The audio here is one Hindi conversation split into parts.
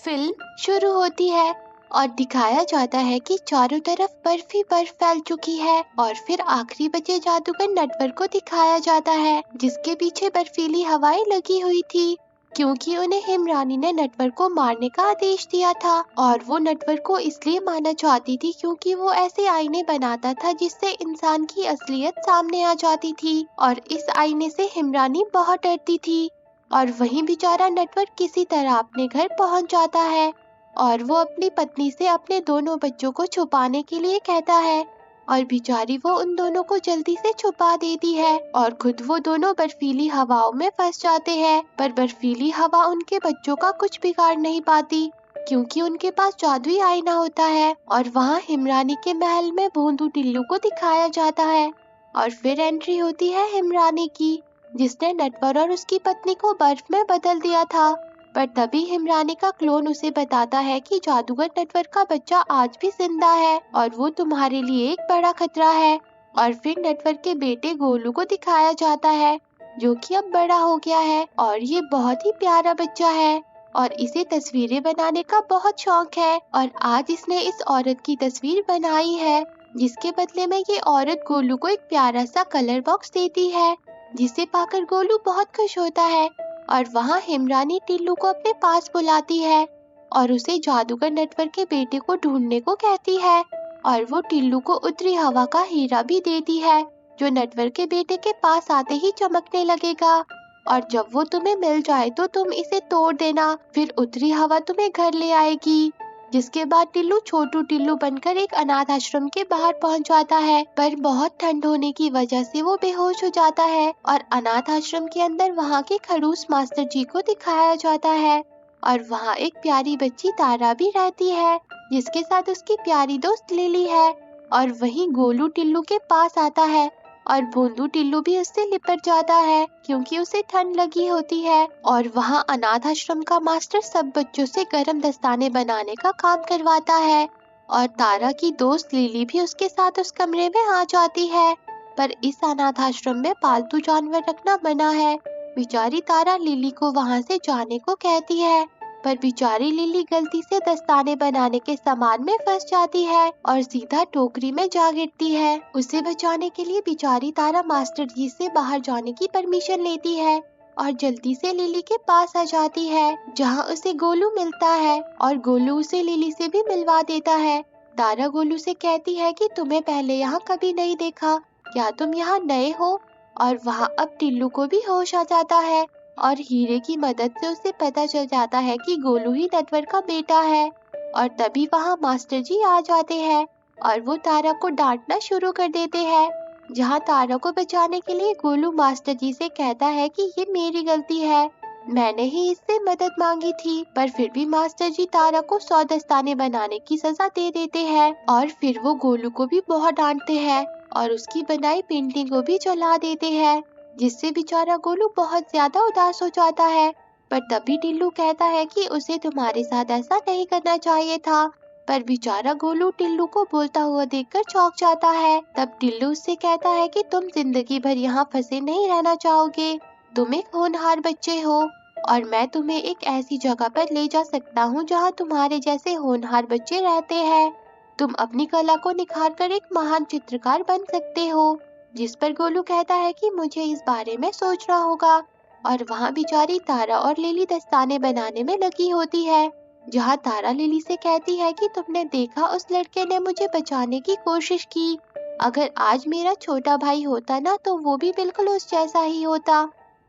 फिल्म शुरू होती है और दिखाया जाता है कि चारों तरफ बर्फ ही बर्फ फैल चुकी है और फिर आखिरी बचे जादूगर नटवर को दिखाया जाता है जिसके पीछे बर्फीली हवाएं लगी हुई थी क्योंकि उन्हें हिमरानी ने नटवर को मारने का आदेश दिया था और वो नटवर को इसलिए मारना चाहती थी क्योंकि वो ऐसे आईने बनाता था जिससे इंसान की असलियत सामने आ जाती थी और इस आईने से हिमरानी बहुत डरती थी। और वहीं बेचारा नटवर किसी तरह अपने घर पहुंच जाता है और वो अपनी पत्नी से अपने दोनों बच्चों को छुपाने के लिए कहता है और बेचारी वो उन दोनों को जल्दी से छुपा देती है और खुद वो दोनों बर्फीली हवाओं में फंस जाते हैं। पर बर्फीली हवा उनके बच्चों का कुछ बिगाड़ नहीं पाती क्योंकि उनके पास जादुई आईना होता है और वहाँ हिमरानी के महल में भोंदू टिल्लू को दिखाया जाता है। और फिर एंट्री होती है हिमरानी की जिसने नटवर और उसकी पत्नी को बर्फ में बदल दिया था। पर तभी हिमरानी का क्लोन उसे बताता है कि जादूगर नटवर का बच्चा आज भी जिंदा है और वो तुम्हारे लिए एक बड़ा खतरा है। और फिर नटवर के बेटे गोलू को दिखाया जाता है जो कि अब बड़ा हो गया है और ये बहुत ही प्यारा बच्चा है और इसे तस्वीरें बनाने का बहुत शौक है और आज इसने इस औरत की तस्वीर बनाई है जिसके बदले में ये औरत गोलू को एक प्यारा सा कलर बॉक्स देती है जिसे पाकर गोलू बहुत खुश होता है। और वहाँ हिमरानी टिल्लू को अपने पास बुलाती है और उसे जादूगर नटवर के बेटे को ढूंढने को कहती है और वो टिल्लू को उत्तरी हवा का हीरा भी देती है जो नटवर के बेटे के पास आते ही चमकने लगेगा और जब वो तुम्हें मिल जाए तो तुम इसे तोड़ देना फिर उत्तरी हवा तुम्हें घर ले आएगी। जिसके बाद टिल्लू छोटू टिल्लू बनकर एक अनाथ आश्रम के बाहर पहुंच जाता है पर बहुत ठंड होने की वजह से वो बेहोश हो जाता है और अनाथ आश्रम के अंदर वहाँ के खड़ूस मास्टर जी को दिखाया जाता है और वहाँ एक प्यारी बच्ची तारा भी रहती है जिसके साथ उसकी प्यारी दोस्त लिली है। और वहीं गोलू टिल्लू के पास आता है और भोंदू टिल्लू भी उससे लिपट जाता है क्योंकि उसे ठंड लगी होती है। और वहाँ अनाथ आश्रम का मास्टर सब बच्चों से गर्म दस्ताने बनाने का काम करवाता है और तारा की दोस्त लिली भी उसके साथ उस कमरे में आ जाती है। पर इस अनाथ आश्रम में पालतू जानवर रखना मना है। बेचारी तारा लिली को वहाँ से जाने को कहती है पर बेचारी लिली गलती से दस्ताने बनाने के सामान में फंस जाती है और सीधा टोकरी में जा गिरती है। उसे बचाने के लिए बेचारी तारा मास्टर जी से बाहर जाने की परमिशन लेती है और जल्दी से लिली के पास आ जाती है जहाँ उसे गोलू मिलता है और गोलू उसे लिली से भी मिलवा देता है। तारा गोलू से कहती है कि तुम्हें पहले यहाँ कभी नहीं देखा, क्या तुम यहाँ नए हो? और वहाँ अब टिल्लू को भी होश आ जाता है और हीरे की मदद से उसे पता चल जाता है कि गोलू ही नटवर का बेटा है। और तभी वहाँ मास्टर जी आ जाते हैं और वो तारा को डांटना शुरू कर देते हैं जहाँ तारा को बचाने के लिए गोलू मास्टर जी से कहता है कि ये मेरी गलती है, मैंने ही इससे मदद मांगी थी। पर फिर भी मास्टर जी तारा को 100 दस्ताने बनाने की सजा दे देते हैं और फिर वो गोलू को भी बहुत डांटते हैं और उसकी बनाई पेंटिंग को भी जला देते हैं जिससे बेचारा गोलू बहुत ज्यादा उदास हो जाता है। पर तभी टिल्लू कहता है कि उसे तुम्हारे साथ ऐसा नहीं करना चाहिए था। पर बेचारा गोलू टिल्लू को बोलता हुआ देखकर चौंक जाता है। तब टिल्लू उससे कहता है कि तुम जिंदगी भर यहाँ फंसे नहीं रहना चाहोगे, तुम एक होनहार बच्चे हो और मैं तुम्हें एक ऐसी जगह पर ले जा सकता हूँ जहाँ तुम्हारे जैसे होनहार बच्चे रहते हैं। तुम अपनी कला को निखार कर एक महान चित्रकार बन सकते हो। जिस पर गोलू कहता है कि मुझे इस बारे में सोचना होगा। और वहाँ बेचारी तारा और लिली दस्ताने बनाने में लगी होती है जहाँ तारा लिली से कहती है कि तुमने देखा उस लड़के ने मुझे बचाने की कोशिश की, अगर आज मेरा छोटा भाई होता ना तो वो भी बिल्कुल उस जैसा ही होता।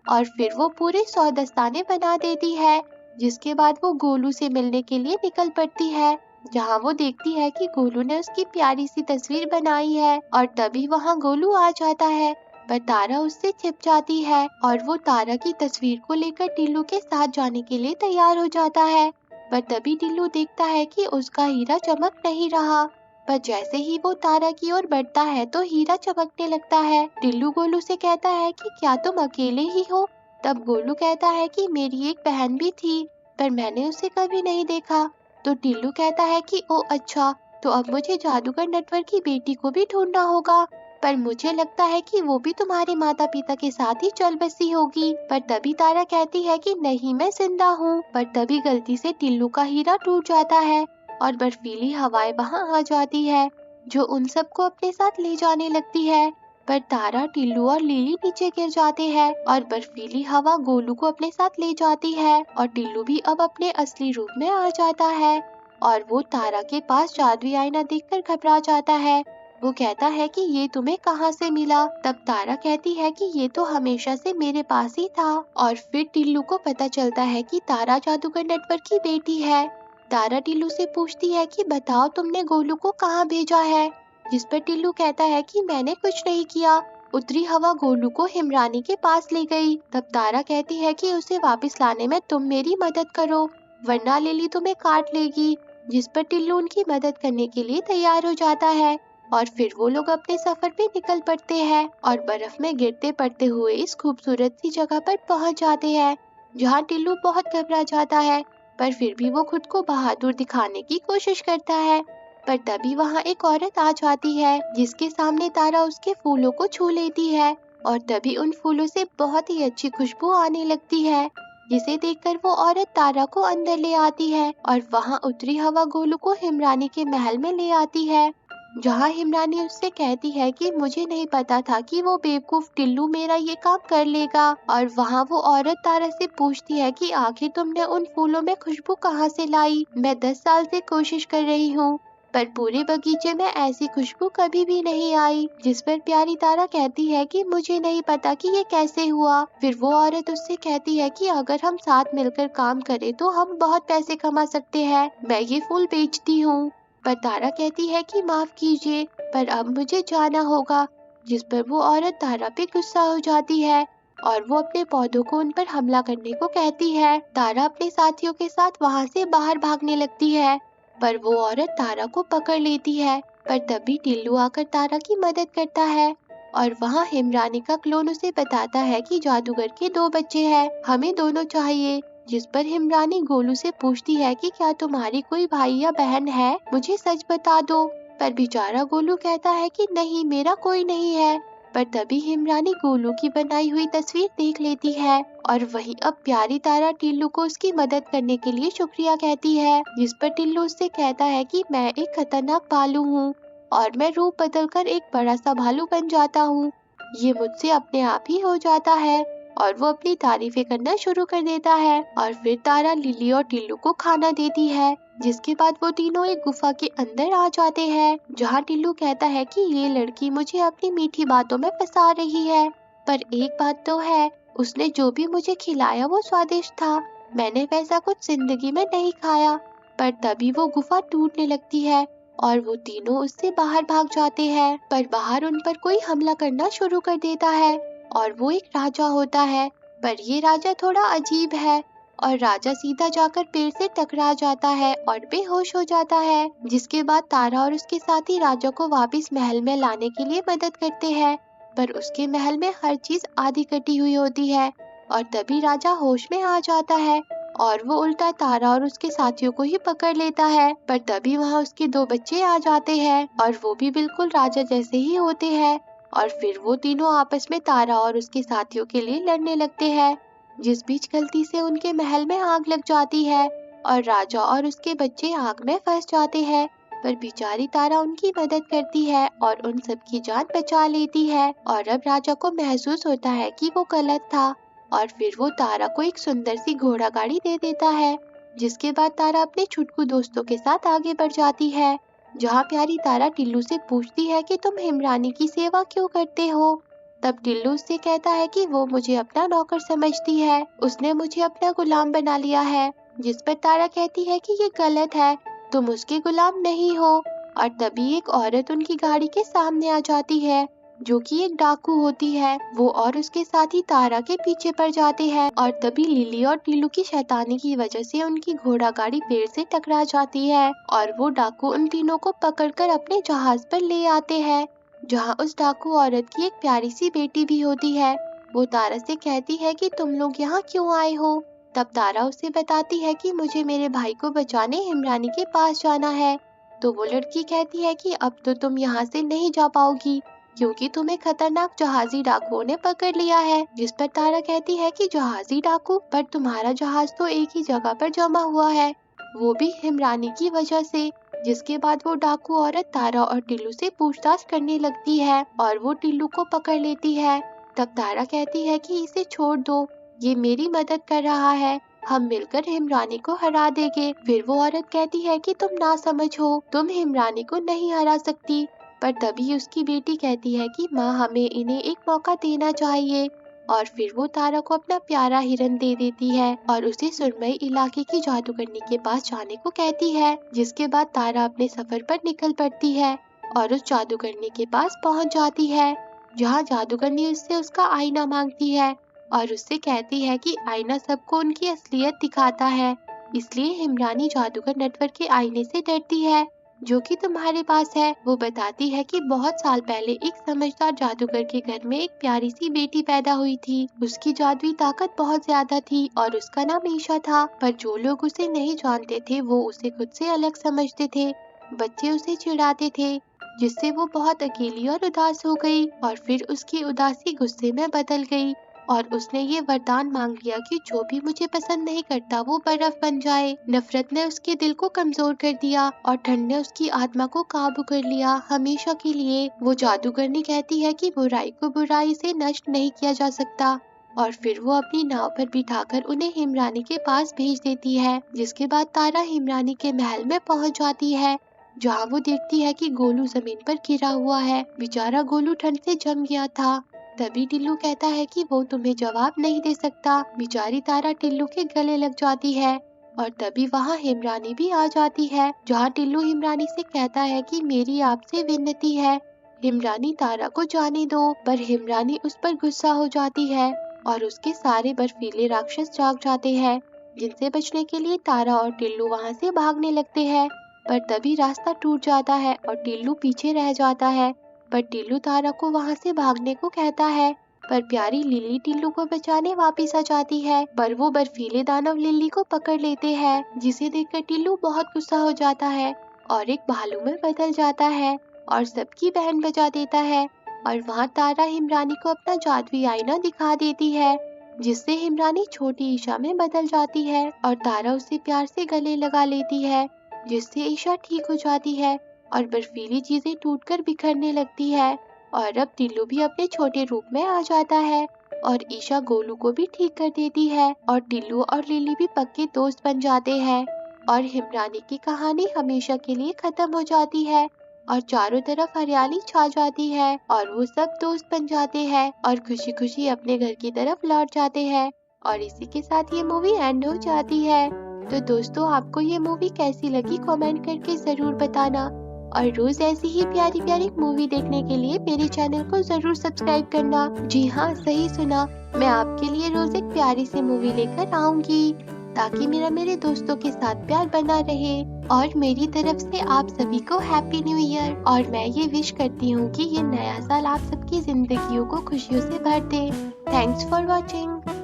और फिर वो पूरे 100 दस्ताने बना देती है जिसके बाद वो गोलू से मिलने के लिए निकल पड़ती है जहाँ वो देखती है कि गोलू ने उसकी प्यारी सी तस्वीर बनाई है। और तभी वहाँ गोलू आ जाता है पर तारा उससे छिप जाती है और वो तारा की तस्वीर को लेकर टिल्लू के साथ जाने के लिए तैयार हो जाता है। पर तभी टिल्लू देखता है कि उसका हीरा चमक नहीं रहा। पर जैसे ही वो तारा की ओर बढ़ता है तो हीरा चमकने लगता है। टिल्लू गोलू से कहता है कि क्या तुम अकेले ही हो? तब गोलू कहता है कि मेरी एक बहन भी थी पर मैंने उसे कभी नहीं देखा। तो टिल्लू कहता है कि ओ अच्छा, तो अब मुझे जादूगर नटवर की बेटी को भी ढूंढना होगा। पर मुझे लगता है कि वो भी तुम्हारे माता पिता के साथ ही चल बसी होगी। पर तभी तारा कहती है कि नहीं, मैं जिंदा हूँ। पर तभी गलती से टिल्लू का हीरा टूट जाता है और बर्फीली हवाएं वहाँ आ जाती है जो उन सबको अपने साथ ले जाने लगती है। पर तारा, टिल्लू और लिली नीचे गिर जाते हैं और बर्फीली हवा गोलू को अपने साथ ले जाती है और टिल्लू भी अब अपने असली रूप में आ जाता है और वो तारा के पास जादुई आईना देखकर घबरा जाता है। वो कहता है कि ये तुम्हें कहाँ से मिला? तब तारा कहती है कि ये तो हमेशा से मेरे पास ही था। और फिर टिल्लू को पता चलता है कि तारा जादूगर नटवर की बेटी है। तारा टिल्लू से पूछती है कि बताओ, तुमने गोलू को कहाँ भेजा है? जिस पर टिल्लू कहता है कि मैंने कुछ नहीं किया, उतरी हवा गोलू को हिमरानी के पास ले गई। तब तारा कहती है कि उसे वापस लाने में तुम मेरी मदद करो, वरना लिली तुम्हें काट लेगी। जिस पर टिल्लू उनकी मदद करने के लिए तैयार हो जाता है और फिर वो लोग अपने सफर पे निकल पड़ते हैं और बर्फ में गिरते पड़ते हुए इस खूबसूरत सी जगह पर पहुंच जाते हैं जहां टिल्लू बहुत घबरा जाता है, पर फिर भी वो खुद को बहादुर दिखाने की कोशिश करता है। पर तभी वहाँ एक औरत आ जाती है जिसके सामने तारा उसके फूलों को छू लेती है और तभी उन फूलों से बहुत ही अच्छी खुशबू आने लगती है, जिसे देखकर वो औरत तारा को अंदर ले आती है और वहाँ उतरी हवा गोलू को हिमरानी के महल में ले आती है, जहाँ हिमरानी उससे कहती है कि मुझे नहीं पता था कि वो बेवकूफ टिल्लू मेरा ये काम कर लेगा। और वहाँ वो औरत तारा से पूछती है कि आखिर तुमने उन फूलों में खुशबू कहाँ से लाई? मैं 10 साल से कोशिश कर रही हूँ, पर पूरे बगीचे में ऐसी खुशबू कभी भी नहीं आई। जिस पर प्यारी तारा कहती है कि मुझे नहीं पता कि ये कैसे हुआ। फिर वो औरत उससे कहती है कि अगर हम साथ मिलकर काम करें तो हम बहुत पैसे कमा सकते हैं, मैं ये फूल बेचती हूँ। पर तारा कहती है कि माफ कीजिए, पर अब मुझे जाना होगा। जिस पर वो औरत तारा पे गुस्सा हो जाती है और वो अपने पौधों को उन पर हमला करने को कहती है। तारा अपने साथियों के साथ वहाँ से बाहर भागने लगती है, पर वो औरत तारा को पकड़ लेती है। पर तभी टिल्लू आकर तारा की मदद करता है और वहाँ हिमरानी का क्लोन उसे बताता है कि जादूगर के 2 बच्चे हैं, हमें दोनों चाहिए। जिस पर हिमरानी गोलू से पूछती है कि क्या तुम्हारी कोई भाई या बहन है, मुझे सच बता दो। पर बेचारा गोलू कहता है कि नहीं, मेरा कोई नहीं है। पर तभी हिमरानी गोलू की बनाई हुई तस्वीर देख लेती है और वहीं अब प्यारी तारा टिल्लू को उसकी मदद करने के लिए शुक्रिया कहती है। जिस पर टिल्लू उससे कहता है कि मैं एक खतरनाक भालू हूँ और मैं रूप बदलकर एक बड़ा सा भालू बन जाता हूँ, ये मुझसे अपने आप ही हो जाता है। और वो अपनी तारीफें करना शुरू कर देता है और फिर तारा लिली और टिल्लू को खाना देती है, जिसके बाद वो तीनों एक गुफा के अंदर आ जाते हैं, जहाँ टिल्लू कहता है कि ये लड़की मुझे अपनी मीठी बातों में फंसा रही है, पर एक बात तो है, उसने जो भी मुझे खिलाया वो स्वादिष्ट था, मैंने वैसा कुछ जिंदगी में नहीं खाया। पर तभी वो गुफा टूटने लगती है और वो तीनों उससे बाहर भाग जाते हैं, पर बाहर उन पर कोई हमला करना शुरू कर देता है और वो एक राजा होता है। पर ये राजा थोड़ा अजीब है और राजा सीधा जाकर पेड़ से टकरा जाता है और बेहोश हो जाता है, जिसके बाद तारा और उसके साथी राजा को वापस महल में लाने के लिए मदद करते हैं, पर उसके महल में हर चीज आधी कटी हुई होती है और तभी राजा होश में आ जाता है और वो उल्टा तारा और उसके साथियों को ही पकड़ लेता है। पर तभी वहाँ उसके 2 बच्चे आ जाते हैं और वो भी बिल्कुल राजा जैसे ही होते हैं और फिर वो तीनों आपस में तारा और उसके साथियों के लिए लड़ने लगते हैं, जिस बीच गलती से उनके महल में आग लग जाती है और राजा और उसके बच्चे आग में फंस जाते हैं। पर बेचारी तारा उनकी मदद करती है और उन सब की जान बचा लेती है और अब राजा को महसूस होता है कि वो गलत था और फिर वो तारा को एक सुंदर सी घोड़ा गाड़ी दे देता है, जिसके बाद तारा अपने छुटकू दोस्तों के साथ आगे बढ़ जाती है, जहाँ प्यारी तारा टिल्लू से पूछती है कि तुम हिमरानी की सेवा क्यों करते हो। तब टिल्लू उससे कहता है कि वो मुझे अपना नौकर समझती है, उसने मुझे अपना गुलाम बना लिया है। जिस पर तारा कहती है कि ये गलत है, तुम उसके गुलाम नहीं हो। और तभी एक औरत उनकी गाड़ी के सामने आ जाती है, जो कि एक डाकू होती है। वो और उसके साथी तारा के पीछे पड़ जाते हैं और तभी लिली और टिल्लू की शैतानी की वजह से उनकी घोड़ा गाड़ी पेड़ से टकरा जाती है और वो डाकू उन तीनों को पकड़कर अपने जहाज पर ले आते हैं, जहाँ उस डाकू औरत की एक प्यारी सी बेटी भी होती है। वो तारा से कहती है कि तुम लोग यहाँ क्यों आए हो। तब तारा उसे बताती है कि मुझे मेरे भाई को बचाने हिमरानी के पास जाना है। तो वो लड़की कहती है कि अब तो तुम यहाँ से नहीं जा पाओगी, क्योंकि तुम्हें खतरनाक जहाजी डाकुओं ने पकड़ लिया है। जिस पर तारा कहती है कि जहाजी डाकू, पर तुम्हारा जहाज तो एक ही जगह पर जमा हुआ है, वो भी हिमरानी की वजह से। जिसके बाद वो डाकू औरत तारा और टिल्लू से पूछताछ करने लगती है और वो टिल्लू को पकड़ लेती है। तब तारा कहती है कि इसे छोड़ दो, ये मेरी मदद कर रहा है, हम मिलकर हिमरानी को हरा देंगे। फिर वो औरत कहती है कि तुम ना समझ हो, तुम हिमरानी को नहीं हरा सकती। पर तभी उसकी बेटी कहती है कि माँ, हमें इन्हें एक मौका देना चाहिए। और फिर वो तारा को अपना प्यारा हिरन दे देती है और उसे सुरमई इलाके की जादूगरनी के पास जाने को कहती है। जिसके बाद तारा अपने सफर पर निकल पड़ती है और उस जादूगरनी के पास पहुंच जाती है, जहां जादूगरनी उससे उसका आईना मांगती है और उससे कहती है कि आईना सबको उनकी असलियत दिखाता है, इसलिए हिमरानी जादूगर नेटवर्क के आईने से डरती है जो कि तुम्हारे पास है। वो बताती है कि बहुत साल पहले एक समझदार जादूगर के घर में एक प्यारी सी बेटी पैदा हुई थी। उसकी जादुई ताकत बहुत ज्यादा थी और उसका नाम ईशा था, पर जो लोग उसे नहीं जानते थे वो उसे खुद से अलग समझते थे। बच्चे उसे चिढ़ाते थे, जिससे वो बहुत अकेली और उदास हो गई और फिर उसकी उदासी गुस्से में बदल गई और उसने ये वरदान मांग लिया कि जो भी मुझे पसंद नहीं करता वो बर्फ बन जाए। नफरत ने उसके दिल को कमजोर कर दिया और ठंड ने उसकी आत्मा को काबू कर लिया हमेशा के लिए। वो जादूगरनी कहती है कि बुराई को बुराई से नष्ट नहीं किया जा सकता और फिर वो अपनी नाव पर बिठाकर उन्हें हिमरानी के पास भेज देती है। जिसके बाद तारा हिमरानी के महल में पहुंच जाती है, जहाँ वो देखती है कि गोलू जमीन पर गिरा हुआ है। बेचारा गोलू ठंड से जम गया था। तभी टिल्लू कहता है कि वो तुम्हें जवाब नहीं दे सकता। बेचारी तारा टिल्लू के गले लग जाती है और तभी वहाँ हिमरानी भी आ जाती है, जहाँ टिल्लू हिमरानी से कहता है कि मेरी आपसे विनती है, हिमरानी तारा को जाने दो। पर हिमरानी उस पर गुस्सा हो जाती है और उसके सारे बर्फीले राक्षस जाग जाते हैं, जिनसे बचने के लिए तारा और टिल्लू वहाँ से भागने लगते हैं। पर तभी रास्ता टूट जाता है और टिल्लू पीछे रह जाता है। पर टिल्लू तारा को वहाँ से भागने को कहता है, पर प्यारी लिली टिल्लू को बचाने वापस आ जाती है। पर वो बर्फीले दानव लिली को पकड़ लेते हैं, जिसे देखकर टिल्लू बहुत गुस्सा हो जाता है और एक भालू में बदल जाता है और सबकी बहन बजा देता है। और वहाँ तारा हिमरानी को अपना जादुई आईना दिखा देती है, जिससे हिमरानी छोटी ईशा में बदल जाती है और तारा उसे प्यार से गले लगा लेती है, जिससे ईशा ठीक हो जाती है और बर्फीली चीजें टूटकर बिखरने लगती है। और अब टिल्लू भी अपने छोटे रूप में आ जाता है और ईशा गोलू को भी ठीक कर देती है और टिल्लू और लिली भी पक्के दोस्त बन जाते हैं और हिमरानी की कहानी हमेशा के लिए खत्म हो जाती है और चारों तरफ हरियाली छा जाती है और वो सब दोस्त बन जाते हैं और खुशी खुशी अपने घर की तरफ लौट जाते हैं। और इसी के साथ ये मूवी एंड हो जाती है। तो दोस्तों, आपको ये मूवी कैसी लगी कमेंट करके जरूर बताना और रोज ऐसी ही प्यारी प्यारी मूवी देखने के लिए मेरे चैनल को जरूर सब्सक्राइब करना। जी हाँ, सही सुना, मैं आपके लिए रोज एक प्यारी सी मूवी लेकर आऊंगी, ताकि मेरे दोस्तों के साथ प्यार बना रहे। और मेरी तरफ से आप सभी को हैप्पी न्यू ईयर। और मैं ये विश करती हूँ कि ये नया साल आप सबकी जिंदगियों को खुशियों से भर दे। Thanks for watching.